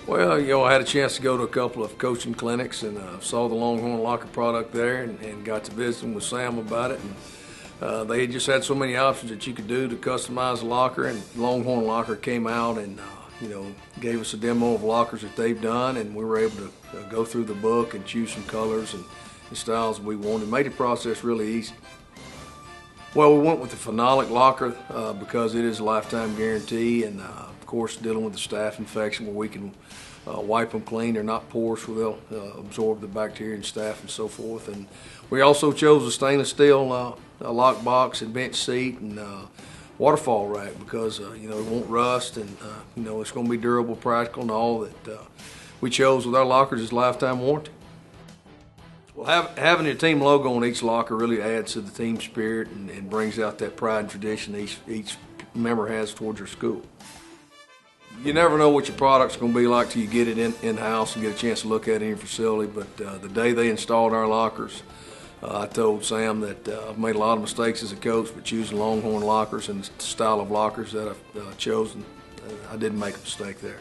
Well, I had a chance to go to a couple of coaching clinics and saw the Longhorn locker product there and got to visiting with Sam about it. And they just had so many options that you could do to customize the locker, and Longhorn Locker came out and gave us a demo of lockers that they've done, and we were able to go through the book and choose some colors and styles we wanted. Made the process really easy. Well, we went with the phenolic locker because it is a lifetime guarantee, and of course dealing with the staph infection where we can wipe them clean. They're not porous where they'll absorb the bacteria and staph and so forth. And we also chose a stainless steel lock box and bench seat and waterfall rack because it won't rust, and it's going to be durable, practical, and all that we chose with our lockers is lifetime warranty. Well, having a team logo on each locker really adds to the team spirit and brings out that pride and tradition each member has towards their school. You never know what your product's going to be like till you get it in-house and get a chance to look at it in your facility, but the day they installed our lockers, I told Sam that I've made a lot of mistakes as a coach, but choosing Longhorn lockers and the style of lockers that I've chosen, I didn't make a mistake there.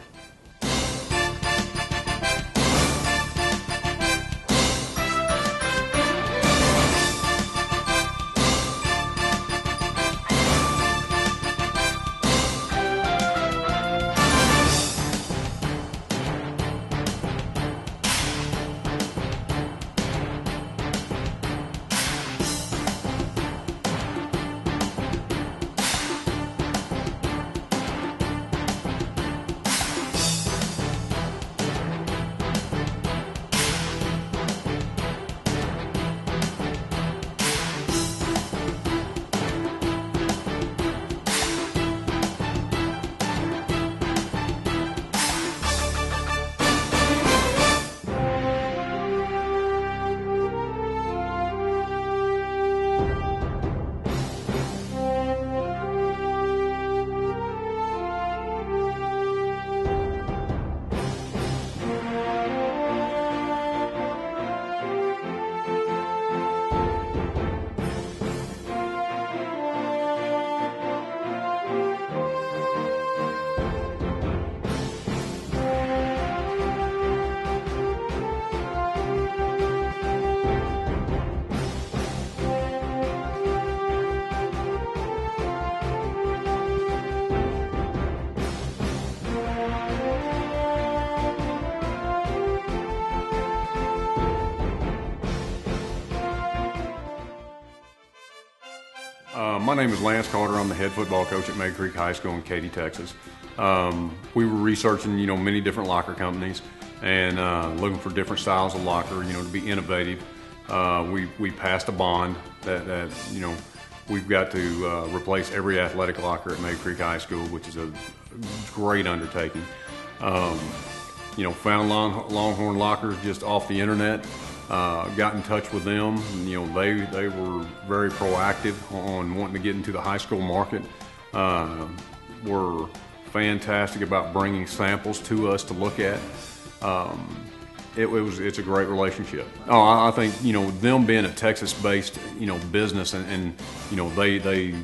My name is Lance Carter. I'm the head football coach at May Creek High School in Katy, Texas. We were researching, many different locker companies and looking for different styles of locker, to be innovative. We passed a bond that we've got to replace every athletic locker at May Creek High School, which is a great undertaking. Found Longhorn lockers just off the internet. Got in touch with them. They were very proactive on wanting to get into the high school market. Were fantastic about bringing samples to us to look at. It's a great relationship. I think them being a Texas-based business and they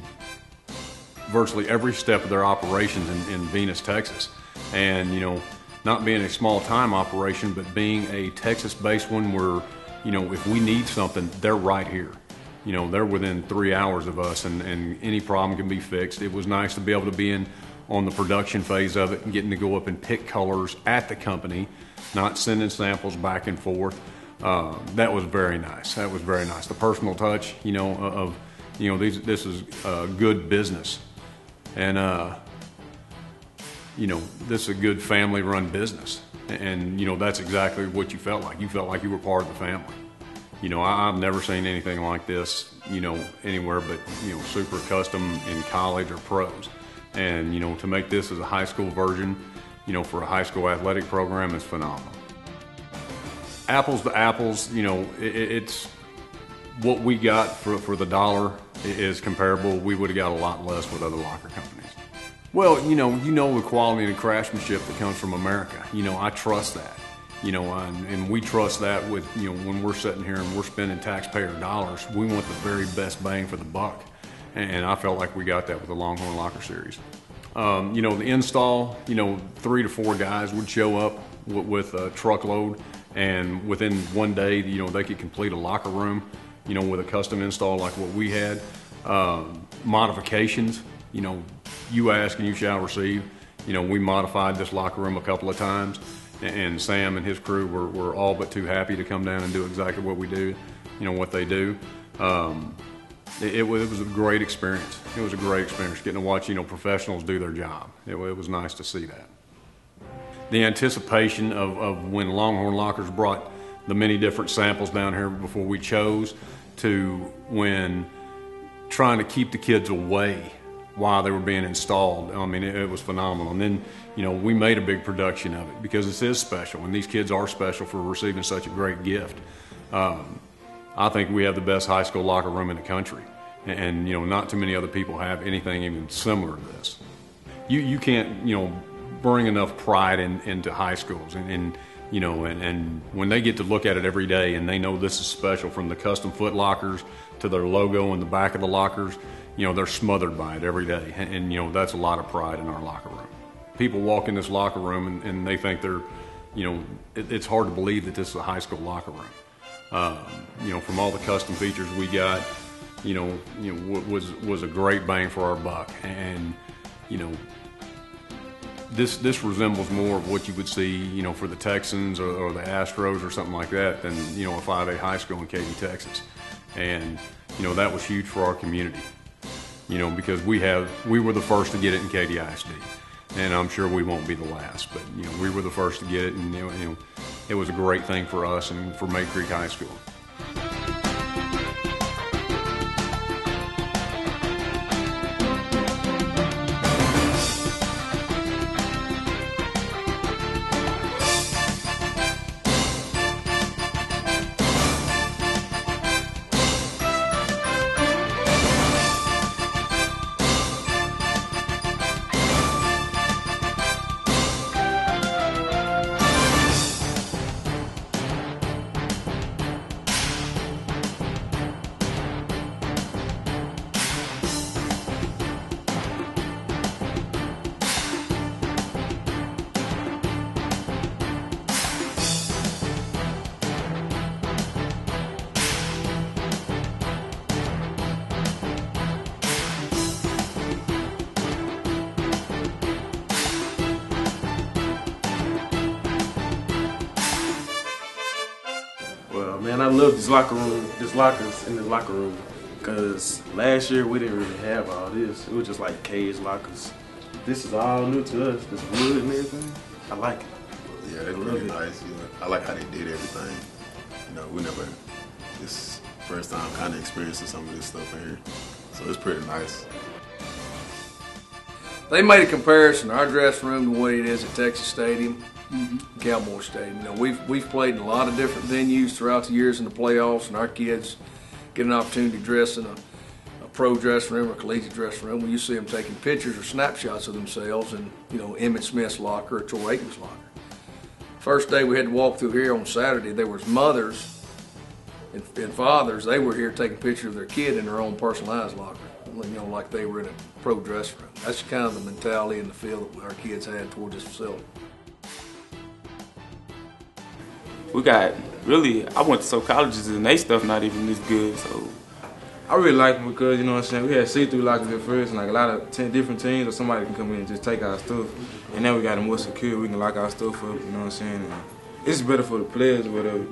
virtually every step of their operations in Venus, Texas, and not being a small-time operation, but being a Texas-based one where, if we need something, they're right here. They're within 3 hours of us, and any problem can be fixed. It was nice to be able to be on the production phase of it and getting to go up and pick colors at the company, not sending samples back and forth. That was very nice. That was very nice. The personal touch, this is good business. And, this is a good family-run business, and that's exactly what you felt like. You felt like you were part of the family. I've never seen anything like this, anywhere but super custom in college or pros, and to make this as a high school version, for a high school athletic program is phenomenal. Apples to apples, it's what we got for the dollar is comparable. We would have got a lot less with other locker companies. Well, the quality and the craftsmanship that comes from America. I trust that. And we trust that with, when we're sitting here and we're spending taxpayer dollars, we want the very best bang for the buck. And I felt like we got that with the Longhorn Locker Series. The install, 3 to 4 guys would show up, with a truckload, and within one day, they could complete a locker room, with a custom install like what we had. Modifications, you ask and you shall receive. We modified this locker room a couple of times, and Sam and his crew were all but too happy to come down and do exactly what we do, what they do. It was a great experience. It was a great experience getting to watch, professionals do their job. It was nice to see that. The anticipation of when Longhorn Lockers brought the many different samples down here before we chose, to when trying to keep the kids away while they were being installed. I mean, it was phenomenal. And then, we made a big production of it because this is special, and these kids are special for receiving such a great gift. I think we have the best high school locker room in the country, and not too many other people have anything even similar to this. You can't bring enough pride into high schools, and when they get to look at it every day and they know this is special, from the custom foot lockers to their logo in the back of the lockers, they're smothered by it every day, and that's a lot of pride in our locker room. People walk in this locker room and they think they're, it's hard to believe that this is a high school locker room. From all the custom features we got, was a great bang for our buck, and this resembles more of what you would see, for the Texans or the Astros or something like that than a 5A high school in Katy, Texas, and that was huge for our community, because we were the first to get it in Katy ISD. And I'm sure we won't be the last, but we were the first to get it, and it was a great thing for us and for May Creek High School. Well, man, I love this lockers in this locker room, because last year we didn't really have all this. It was just like cage lockers. This is all new to us, this wood and everything. I like it. Yeah, they're really nice. I like how they did everything. We never, this first time kind of experiencing some of this stuff in here. So it's pretty nice. They made a comparison to our dressing room to what it is at Texas Stadium, Cowboy Stadium. We've played in a lot of different venues throughout the years in the playoffs, and our kids get an opportunity to dress in a pro dressing room or collegiate dressing room. When you see them taking pictures or snapshots of themselves in, Emmitt Smith's locker or Troy Aikman's locker. First day we had to walk through here on Saturday, there was mothers and fathers. They were here taking pictures of their kid in their own personalized locker, like they were in a pro dressing room. That's kind of the mentality and the feel that our kids had toward this facility. We got, I went to some colleges and they stuff not even this good, so. I really like them because, we had see-through lockers at first, and like a lot of 10 different teams, or somebody can come in and just take our stuff. And now we got them more secure, we can lock our stuff up, And it's better for the players or whatever.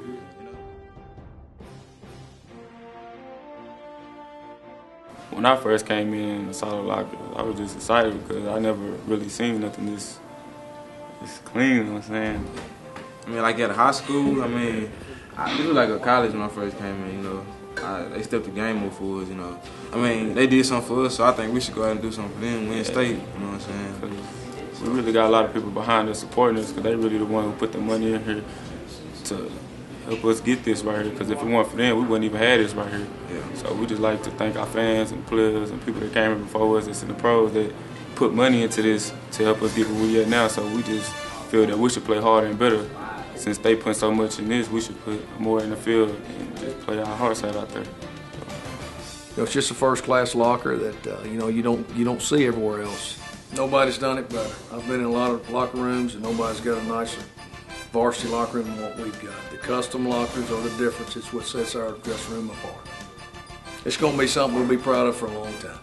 When I first came in and saw the locker, I was just excited because I never really seen nothing this clean, I mean, like at a high school, it was like a college when I first came in, They stepped the game up for us, They did something for us, so I think we should go out and do something for them, win state, We really got a lot of people behind us supporting us because they really the one who put the money in here to help us get this right here, because if it weren't for them, we wouldn't even have this right here. Yeah. So we just like to thank our fans and players and people that came here before us that's in the pros that put money into this to help us get where we at now. So we just feel that we should play harder and better. Since they put so much in this, we should put more in the field and just play our hearts out there. It's just a first-class locker that you don't see everywhere else. Nobody's done it better. I've been in a lot of locker rooms, and nobody's got a nicer varsity locker room than what we've got. The custom lockers are the difference. It's what sets our dressing room apart. It's going to be something we'll be proud of for a long time.